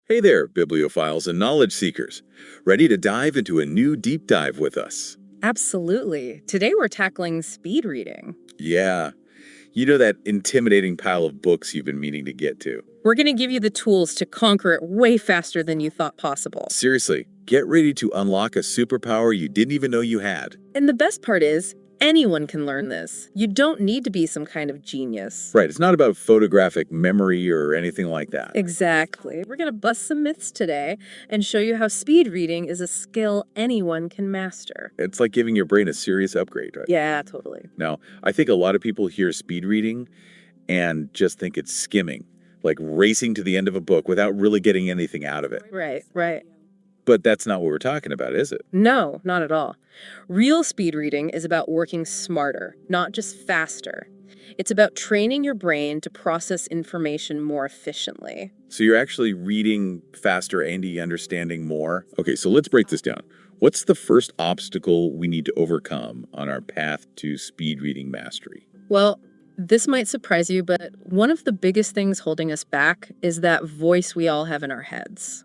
Hey there, bibliophiles and knowledge seekers. Ready to dive into a new deep dive with us? Absolutely. Today we're tackling speed reading. Yeah, you know that intimidating pile of books you've been meaning to get to. We're going to give you the tools to conquer it way faster than you thought possible. Seriously, get ready to unlock a superpower you didn't even know you had. And the best part is, anyone can learn this. You don't need to be some kind of genius. Right, it's not about photographic memory or anything like that. Exactly. We're going to bust some myths today and show you how speed reading is a skill anyone can master. It's like giving your brain a serious upgrade, right? Yeah, totally. Now, I think a lot of people hear speed reading and just think it's skimming, like racing to the end of a book without really getting anything out of it. Right. But that's not what we're talking about, is it? No, not at all. Real speed reading is about working smarter, not just faster. It's about training your brain to process information more efficiently. So you're actually reading faster and understanding more? Okay, so let's break this down. What's the first obstacle we need to overcome on our path to speed reading mastery? Well, this might surprise you, but one of the biggest things holding us back is that voice we all have in our heads.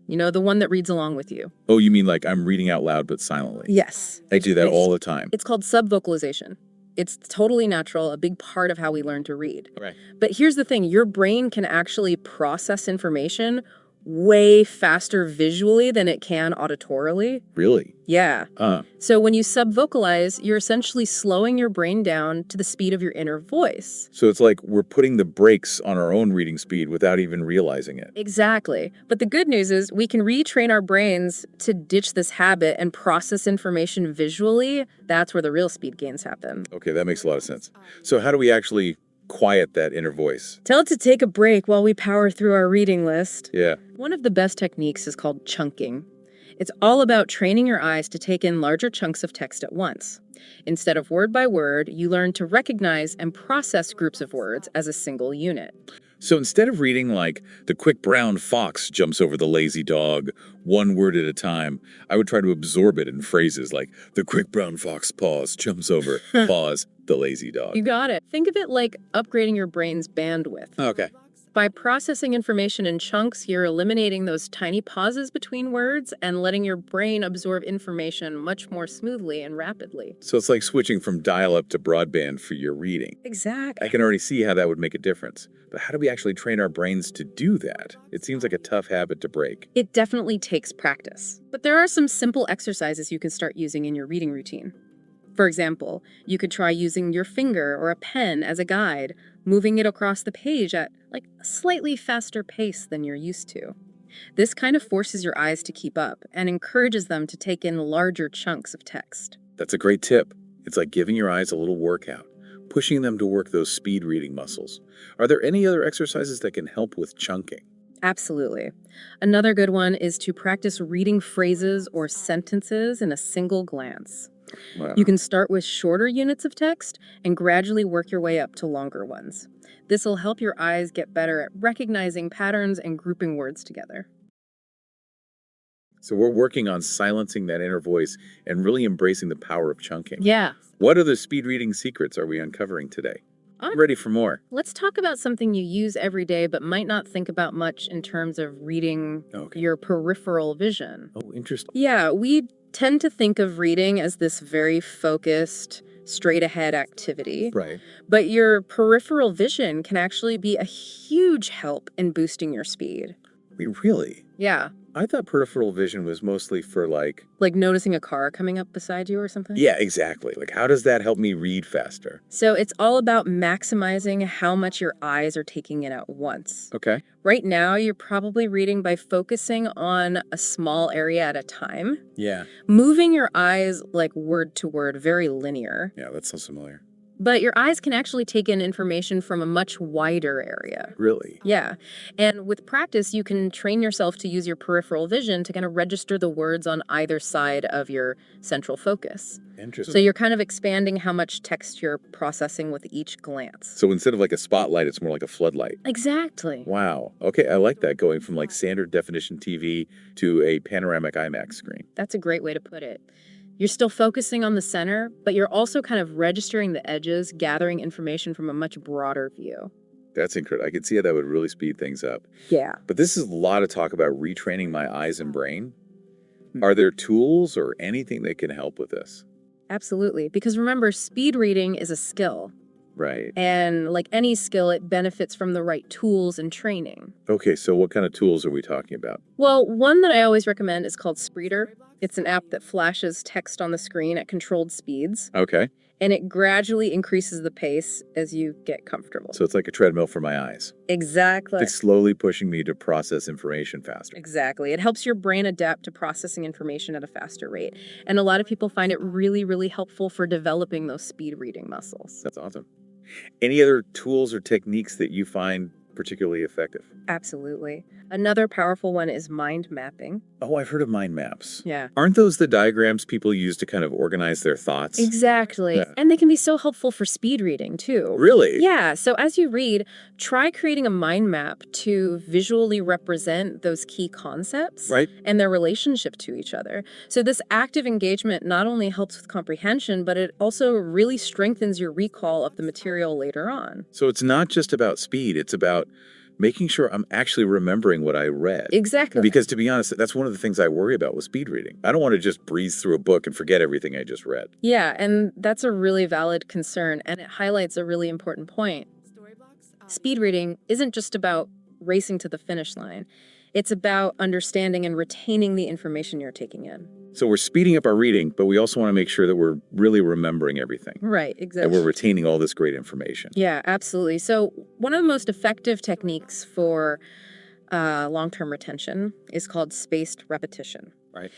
You know, the one that reads along with you. Oh, you mean like I'm reading out loud but silently? Yes. I do that all the time. It's called subvocalization. It's totally natural, a big part of how we learn to read. Right. But here's the thing, your brain can actually process information way faster visually than it can auditorily. Really? Yeah. Uh, So when you subvocalize, you're essentially slowing your brain down to the speed of your inner voice. so it's like we're putting the brakes on our own reading speed without even realizing it. Exactly. But the good news is we can retrain our brains to ditch this habit and process information visually. That's where the real speed gains happen. Okay, that makes a lot of sense. So how do we actually quiet that inner voice? Tell it to take a break while we power through our reading list. Yeah. One of the best techniques is called chunking. It's all about training your eyes to take in larger chunks of text at once. Instead of word by word, you learn to recognize and process groups of words as a single unit. So instead of reading like the quick brown fox jumps over the lazy dog, one word at a time, I would try to absorb it in phrases like the quick brown fox jumps over, pause, the lazy dog. You got it. Think of it like upgrading your brain's bandwidth. Okay. By processing information in chunks, you're eliminating those tiny pauses between words and letting your brain absorb information much more smoothly and rapidly. So it's like switching from dial-up to broadband for your reading. Exactly. I can already see how that would make a difference. But how do we actually train our brains to do that? It seems like a tough habit to break. It definitely takes practice. But there are some simple exercises you can start using in your reading routine. For example, you could try using your finger or a pen as a guide, moving it across the page at like a slightly faster pace than you're used to. This kind of forces your eyes to keep up and encourages them to take in larger chunks of text. That's a great tip. It's like giving your eyes a little workout, pushing them to work those speed reading muscles. Are there any other exercises that can help with chunking? Absolutely. Another good one is to practice reading phrases or sentences in a single glance. Wow. You can start with shorter units of text and gradually work your way up to longer ones. This will help your eyes get better at recognizing patterns and grouping words together. So we're working on silencing that inner voice and really embracing the power of chunking. Yeah. What other speed reading secrets are we uncovering today? I'm ready for more. Let's talk about something you use every day but might not think about much in terms of reading your peripheral vision. Oh, interesting. Yeah, we tend to think of reading as this very focused, straight-ahead activity. Right. But your peripheral vision can actually be a huge help in boosting your speed. Really? Yeah. I thought peripheral vision was mostly for like noticing a car coming up beside you or something? Yeah, exactly. Like, how does that help me read faster? So it's all about maximizing how much your eyes are taking in at once. Okay. Right now, you're probably reading by focusing on a small area at a time. Yeah. Moving your eyes like word to word, very linear. Yeah, that sounds familiar. But your eyes can actually take in information from a much wider area. Really? Yeah. And with practice, you can train yourself to use your peripheral vision to kind of register the words on either side of your central focus. Interesting. So you're kind of expanding how much text you're processing with each glance. So instead of like a spotlight, it's more like a floodlight. Exactly. Wow. Okay, I like that, going from like standard definition TV to a panoramic IMAX screen. That's a great way to put it. You're still focusing on the center, but you're also kind of registering the edges, gathering information from a much broader view. That's incredible. I can see how that would really speed things up. Yeah. But this is a lot of talk about retraining my eyes and brain. Are there tools or anything that can help with this? Absolutely. Because remember, speed reading is a skill. Right. And like any skill, it benefits from the right tools and training. Okay, so what kind of tools are we talking about? Well, one that I always recommend is called Spreeder. It's an app that flashes text on the screen at controlled speeds, Okay, and it gradually increases the pace as you get comfortable. so it's like a treadmill for my eyes. Exactly. It's slowly pushing me to process information faster. Exactly. It helps your brain adapt to processing information at a faster rate. And a lot of people find it really, really helpful for developing those speed reading muscles. That's awesome. Any other tools or techniques that you find particularly effective? Absolutely. Another powerful one is mind mapping. Oh, I've heard of mind maps. Yeah. Aren't those the diagrams people use to kind of organize their thoughts? Exactly. Yeah. And they can be so helpful for speed reading, too. Really? Yeah. So as you read, try creating a mind map to visually represent those key concepts Right. and their relationship to each other. So this active engagement not only helps with comprehension, but it also really strengthens your recall of the material later on. So it's not just about speed, it's about making sure I'm actually remembering what I read. Exactly. Because to be honest, that's one of the things I worry about with speed reading. I don't want to just breeze through a book and forget everything I just read. Yeah, and that's a really valid concern, and it highlights a really important point. Speed reading isn't just about racing to the finish line. It's about understanding and retaining the information you're taking in. So we're speeding up our reading, but we also want to make sure that we're really remembering everything. Right, And exactly. we're retaining all this great information. Yeah, absolutely. So one of the most effective techniques for long-term retention is called spaced repetition. Right.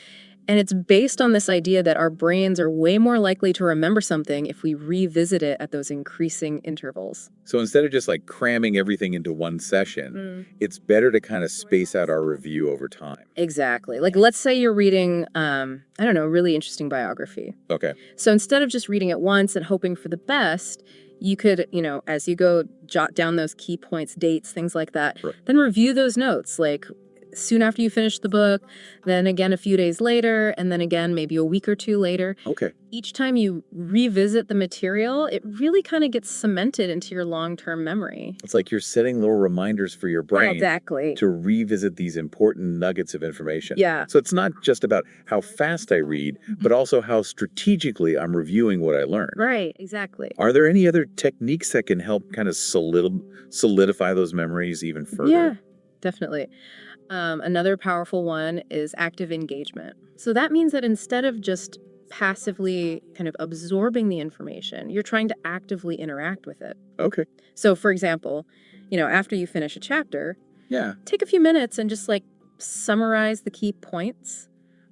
And it's based on this idea that our brains are way more likely to remember something if we revisit it at those increasing intervals. So instead of just like cramming everything into one session, it's better to kind of space out our review over time. Exactly. Like, let's say you're reading, I don't know, a really interesting biography. Okay. So instead of just reading it once and hoping for the best, you could, as you go, jot down those key points, dates, things like that, Right. then review those notes, like soon after you finish the book, then again a few days later, and then again maybe a week or two later. Okay. Each time you revisit the material, it really kind of gets cemented into your long-term memory. It's like you're setting little reminders for your brain Exactly. to revisit these important nuggets of information. Yeah. So it's not just about how fast I read, but also how strategically I'm reviewing what I learned. Right, exactly. Are there any other techniques that can help kind of solidify those memories even further? Yeah, definitely. Another powerful one is active engagement. So that means that instead of just passively kind of absorbing the information, you're trying to actively interact with it. Okay. So for example, after you finish a chapter, Yeah. take a few minutes and just like summarize the key points,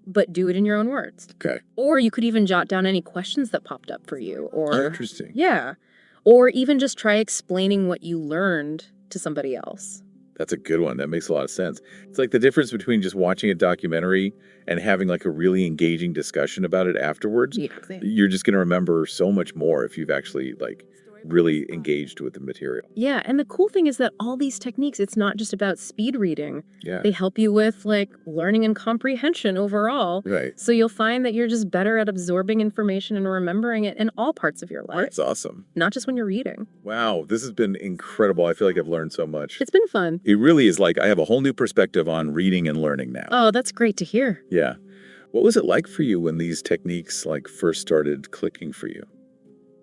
but do it in your own words. Okay. Or you could even jot down any questions that popped up for you, or Interesting. yeah, or even just try explaining what you learned to somebody else. That's a good one. That makes a lot of sense. It's like the difference between just watching a documentary and having like a really engaging discussion about it afterwards. Yeah. You're just going to remember so much more if you've actually like really engaged with the material. Yeah, and the cool thing is that all these techniques, it's not just about speed reading. Yeah. They help you with like learning and comprehension overall. Right. So you'll find that you're just better at absorbing information and remembering it in all parts of your life, That's awesome. not just when you're reading. Wow. This has been incredible. I feel like I've learned so much. It's been fun. It really is like I have a whole new perspective on reading and learning now. Oh, that's great to hear. Yeah. What was it like for you when these techniques like first started clicking for you?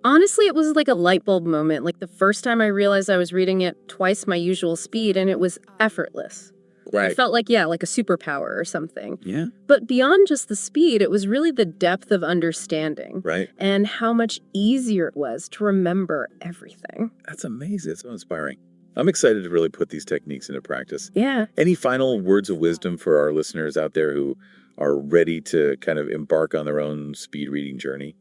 Honestly, it was like a light bulb moment. Like the first time I realized I was reading it twice my usual speed, and it was effortless. It felt like, like a superpower or something. Yeah. But beyond just the speed, it was really the depth of understanding. Right. And how much easier it was to remember everything. That's amazing. It's so inspiring. I'm excited to really put these techniques into practice. Yeah. Any final words of wisdom for our listeners out there who are ready to kind of embark on their own speed reading journey?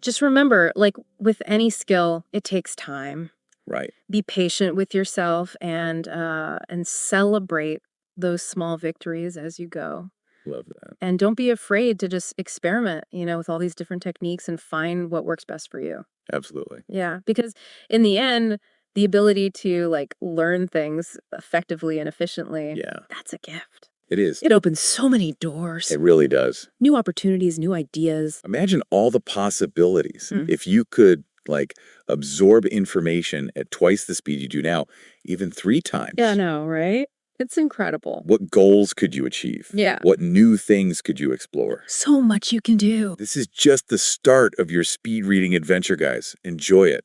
Just remember, like with any skill, it takes time. Right. Be patient with yourself and celebrate those small victories as you go. Love that. And don't be afraid to just experiment, with all these different techniques and find what works best for you. Absolutely. Yeah, because in the end, the ability to like learn things effectively and efficiently, Yeah. that's a gift. It is. It opens so many doors, It really does. new opportunities, new ideas. Imagine all the possibilities Mm. if you could Like, absorb information at twice the speed you do now, even 3 times. Yeah, I know, right? It's incredible. What goals could you achieve? Yeah. What new things could you explore? So much you can do. This is just the start of your speed reading adventure, guys. Enjoy it.